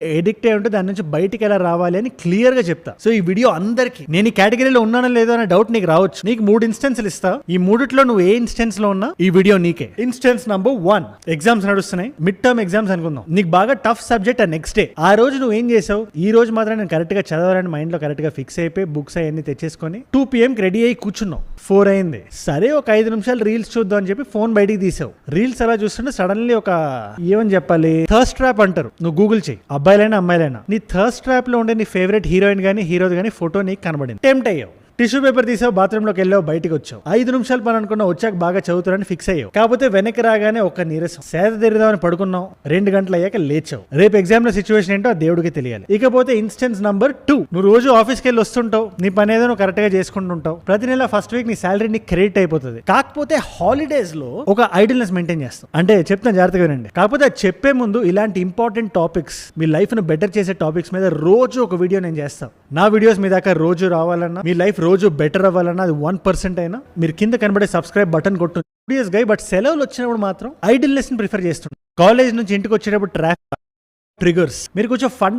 Addict అయి ఉంటే దాని నుంచి బయటికి ఎలా రావాలి అని క్లియర్ గా చెప్తా. సో ఈ వీడియో అందరికి, నేను ఈ కేటగిరీలో ఉన్నానో లేదో అనే డౌట్ నీకు రావచ్చు. నీకు 3 ఇన్స్టెన్స్లు ఇస్తా. ఈ 3లో నువ్వు ఏ ఇన్స్టెన్స్ లో ఉన్నా ఈ వీడియో నీకే. ఇన్స్టెన్స్ నంబర్ 1, ఎగ్జామ్స్ నడుస్తున్నాయి, మిడ్ టర్మ్ ఎగ్జామ్స్ అనుకుందాం. నీకు బాగా టఫ్ సబ్జెక్ట్ ఆ నెక్స్ట్ డే. ఆ రోజు నువ్వు ఏం చేసావు, ఈ రోజు మాత్రం నేను కరెక్ట్ గా చదవాలని మైండ్ లో కరెక్ట్ గా ఫిక్స్ అయిపోయి బుక్స్ అవన్నీ తెచ్చేసుకొని 2 PM రెడీ అయ్యి కూర్చున్నావు. 4 అయింది. సరే ఒక 5 నిమిషాలు రీల్స్ చూద్దాం అని చెప్పి ఫోన్ బయటికి తీసావు. రీల్స్ అలా చూస్తుంటే సడన్లీ ఒక ఏమని చెప్పాలి, థర్స్ట్ ట్రాప్ అంటారు. నువ్వు గూగుల్ చేయి, అబ్బాయిలైనా అమ్మాయిలైనా, నీ థర్స్ట్ ట్రాప్ లో ఉండే నీ ఫేవరెట్ హీరోయిన్ గానీ హీరోది గానీ ఫోటో నీకు కనబడింది. టెంప్ట్ అయ్యావు. టిష్యూ పేపర్ తీసావు, బాత్రూమ్ లోకి వెళ్ళావు, బయటకు వచ్చావు. 5 నిమిషాలు పని అనుకున్నా, వచ్చాక బాగా చదువుతారని ఫిక్స్ అయ్యావు. కాకపోతే వెనక్కి రాగానే ఒక నీరసం, సేద తెరిదామని పడుకున్నావు. 2 గంటలు అయ్యాక లేచావు. రేపు ఎగ్జామ్ లో సిచ్యువేషన్ ఏంటో ఆ దేవుడికి తెలియాలి. ఇకపోతే ఇన్స్టెన్స్ నంబర్ 2, నువ్వు రోజు ఆఫీస్కి వెళ్ళి వస్తుంటావు, నీ పని ఏదో నువ్వు కరెక్ట్ గా చేసుకుంటుంటావు. ప్రతి నెల ఫస్ట్ వీక్ నీ శాలరీ నీకు క్రెడిట్ అయిపోతుంది. కాకపోతే హాలిడేస్ లో ఒక ఐడిల్నెస్ మెయింటైన్ చేస్తావు. అంటే చెప్తాను జాగ్రత్తగా వినండి. కాకపోతే అది చెప్పే ముందు ఇలాంటి ఇంపార్టెంట్ టాపిక్స్, మీ లైఫ్ ను బెటర్ చేసే టాపిక్స్ మీద రోజు ఒక వీడియో నేను చేస్తాను. నా వీడియోస్ మీ దాకా రోజు రావాలన్నా, మీ లైఫ్ రోజు బెటర్ అవ్వాలన్నా, అది 1% అయినా మీరు కింద కనబడే సబ్స్క్రైబ్ బటన్ కొట్టు. బట్ సెలవులు వచ్చినప్పుడు మాత్రం ఐడిల్నెస్ ని ప్రిఫర్ చేస్తుంటారు. కాలేజ్ నుంచి ఇంటికి వచ్చేటప్పుడు ట్రాఫిక్ ట్రిగర్స్, మీరు కొంచెం ఫన్